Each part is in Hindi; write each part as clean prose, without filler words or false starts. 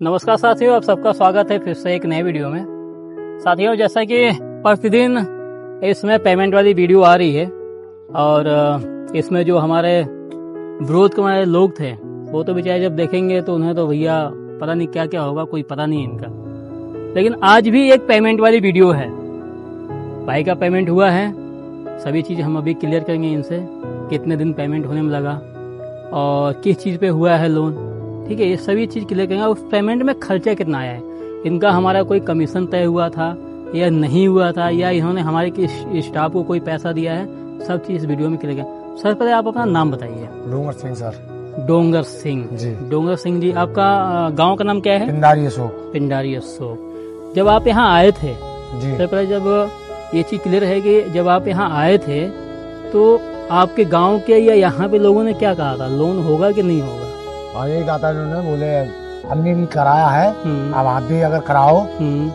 नमस्कार साथियों, आप सबका स्वागत है फिर से एक नए वीडियो में। साथियों, जैसा कि प्रतिदिन इसमें पेमेंट वाली वीडियो आ रही है और इसमें जो हमारे विरोध के हमारे लोग थे वो तो बेचारे जब देखेंगे तो उन्हें तो भैया पता नहीं क्या क्या होगा, कोई पता नहीं इनका। लेकिन आज भी एक पेमेंट वाली वीडियो है। भाई का पेमेंट हुआ है, सभी चीज़ हम अभी क्लियर करेंगे इनसे, कितने दिन पेमेंट होने में लगा और किस चीज़ पे हुआ है लोन। ठीक है, ये सभी चीज़ क्लियर करेंगे। उस पेमेंट में खर्चा कितना आया है, इनका हमारा कोई कमीशन तय हुआ था या नहीं हुआ था, या इन्होंने हमारे स्टाफ को कोई पैसा दिया है, सब चीज़ इस वीडियो में क्लियर करेंगे। सर पहले आप अपना नाम बताइए। डोंगर सिंह सर। डोंगर सिंह जी। डोंगर सिंह जी, आपका गांव का नाम क्या है? पिंडारी अशोक। पिंडारी अशोक। जब आप यहाँ आए थे जी, तो पहले जब ये चीज़ क्लियर है कि जब आप यहाँ आए थे तो आपके गाँव के या यहाँ पे लोगों ने क्या कहा था, लोन होगा कि नहीं होगा? और यही कहा था उन्होंने, बोले हमने भी कराया है, अब आप भी अगर कराओ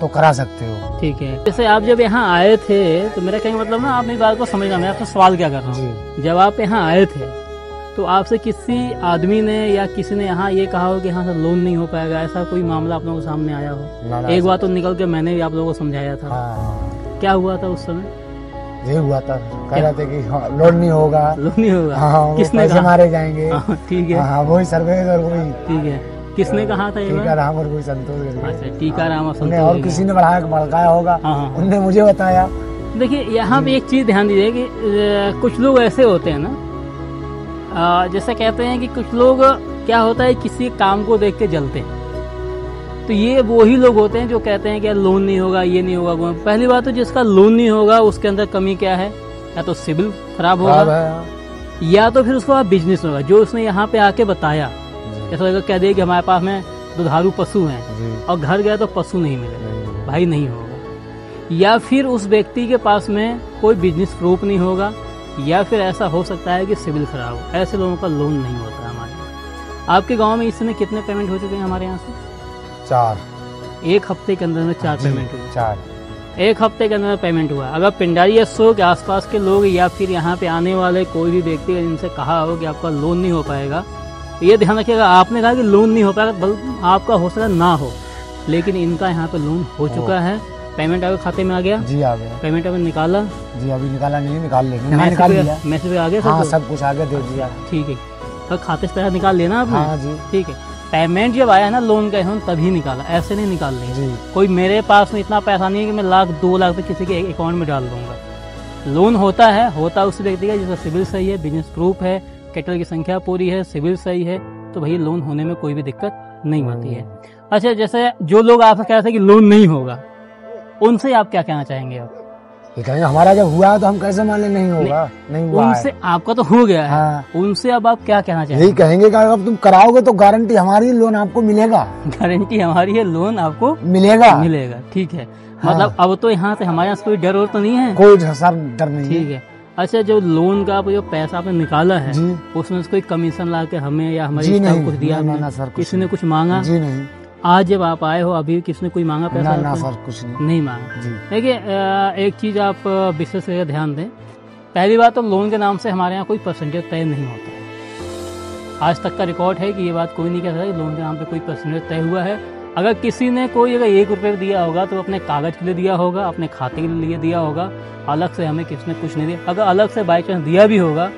तो करा सकते हो। ठीक है। जैसे आप जब यहाँ आए थे तो मेरा कहने मतलब ना, आप मेरी बात को समझना, मैं आपसे सवाल क्या कर रहा हूँ। जब आप यहाँ आए थे तो आपसे किसी आदमी ने या किसी ने यहाँ ये कहा हो कि हाँ सर लोन नहीं हो पाएगा, ऐसा कोई मामला आप लोगों के सामने आया हो? एक बार तो निकल के मैंने भी आप लोगों को समझाया था। क्या हुआ था उस समय? ये हुआ था, कह रहे थे कि लोन नहीं होगा, लोन नहीं होगा। हाँ, किसने कहा? मारे जाएंगे। ठीक है, हाँ, वही सर्वेश और वही। ठीक है, किसने कहा था? टीकाराम और कोई संतोष। अच्छा, टीकाराम और संतोष। और किसी ने भड़काया होगा, उनने मुझे बताया। देखिए, यहाँ पे एक चीज ध्यान दीजिए कि कुछ लोग ऐसे होते हैं ना, जैसे कहते हैं कि कुछ लोग क्या होता है, किसी काम को देख के जलते हैं। तो ये वही लोग होते हैं जो कहते हैं कि यार लोन नहीं होगा, ये नहीं होगा। पहली बात तो जिसका लोन नहीं होगा उसके अंदर कमी क्या है, या तो सिविल खराब होगा या तो फिर उसको बिजनेस होगा। जो उसने यहाँ पे आके बताया, जैसा अगर कह दिया कि हमारे पास में दुधारू पशु हैं और घर गया तो पशु नहीं मिलेगा, भाई नहीं होगा। या फिर उस व्यक्ति के पास में कोई बिजनेस प्रूफ नहीं होगा, या फिर ऐसा हो सकता है कि सिविल खराब हो। ऐसे लोगों का लोन नहीं होता हमारे यहाँ। आपके गाँव में इस समय कितने पेमेंट हो चुके हैं हमारे यहाँ से? 4। एक हफ्ते के अंदर में 4 पेमेंट हुए। 4 एक हफ्ते के अंदर पेमेंट हुआ। अगर पिंडारी अशोक के आसपास के लोग या फिर यहाँ पे आने वाले कोई भी व्यक्ति जिनसे कहा हो कि आपका लोन नहीं हो पाएगा, ये ध्यान रखिएगा, आपने कहा कि लोन नहीं हो पाएगा, बल्कि आपका हो सकता ना हो, लेकिन इनका यहाँ पे लोन हो चुका है। पेमेंट आपके खाते में आ गया? जी आ गया। पेमेंट आपने निकाला? जी अभी निकाला नहीं, निकाल लेंगे। मैसेज आ गया? हाँ, सब कुछ आ गया, दे दिया। ठीक है, तो खाते से पैसा निकाल लेना आपने? हाँ जी। ठीक है, पेमेंट जब आया है ना लोन का, हम तभी निकाला, ऐसे नहीं निकाल लेंगे। कोई मेरे पास में इतना पैसा नहीं है कि मैं 1-2 लाख तो किसी के अकाउंट में डाल दूंगा। लोन होता उस व्यक्ति का जिसका सिविल सही है, बिजनेस प्रूफ है, कैटल की संख्या पूरी है, सिविल सही है, तो भाई लोन होने में कोई भी दिक्कत नहीं होती है। अच्छा, जैसे जो लोग आपसे कह रहे थे कि लोन नहीं होगा, उनसे आप क्या कहना चाहेंगे? आप ये कहेंगे हमारा जब हुआ है तो हम कैसे मान ले नहीं होगा? नहीं हुआ उनसे है। आपका तो हो गया है। हाँ। उनसे अब आप क्या कहना चाहेंगे? यही कहेंगे कि अब तुम कराओगे तो गारंटी हमारी, लोन आपको मिलेगा। गारंटी हमारी है, लोन आपको मिलेगा। ठीक है। मतलब अब तो यहाँ से हमारे यहाँ कोई डर और तो नहीं है? कोई डर नहीं। ठीक है। अच्छा, जो लोन का जो पैसा आपने निकाला है उसमें कोई कमीशन ला के हमें या हमारे स्टाफ कुछ दिया? किसी ने कुछ मांगा? जी नहीं। आज जब आप आए हो अभी किसने कोई मांगा पैसा? ना सर, कुछ नहीं मांगा। देखिए, एक चीज आप विशेष करके ध्यान दें। पहली बात तो लोन के नाम से हमारे यहाँ कोई परसेंटेज तय नहीं होता है। आज तक का रिकॉर्ड है कि ये बात कोई नहीं कह सकता कि लोन के नाम पे कोई परसेंटेज तय हुआ है। अगर किसी ने कोई अगर 1 रुपये दिया होगा तो अपने कागज के लिए दिया होगा, अपने खाते के लिए दिया होगा, अलग से हमें किसने कुछ नहीं दिया। अगर अलग से बाई चांस दिया भी होगा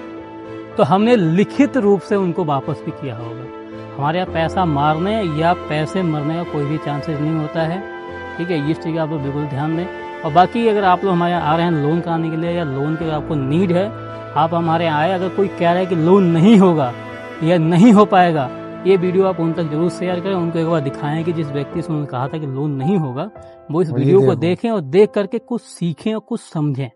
तो हमने लिखित रूप से उनको वापस भी किया होगा। हमारे यहाँ पैसा मारने या पैसे मरने का कोई भी चांसेस नहीं होता है। ठीक है, इस चीज़ का आप लोग बिल्कुल ध्यान दें। और बाकी अगर आप लोग हमारे यहाँ आ रहे हैं लोन कराने के लिए या लोन के आपको नीड है, आप हमारे यहाँ आए। अगर कोई कह रहा है कि लोन नहीं होगा या नहीं हो पाएगा, ये वीडियो आप उन तक जरूर शेयर करें, उनको एक बार दिखाएं कि जिस व्यक्ति से उन्होंने कहा था कि लोन नहीं होगा वो इस वीडियो को देखें और देख करके कुछ सीखें और कुछ समझें।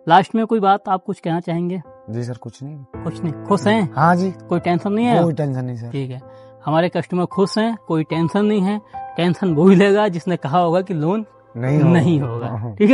लास्ट में कोई बात आप कुछ कहना चाहेंगे? जी सर, कुछ नहीं। कुछ नहीं, खुश हैं? हाँ जी। कोई टेंशन नहीं है? कोई टेंशन नहीं सर। ठीक है, हमारे कस्टमर खुश हैं, कोई टेंशन नहीं है। टेंशन वही लेगा जिसने कहा होगा कि लोन नहीं होगा। ठीक है।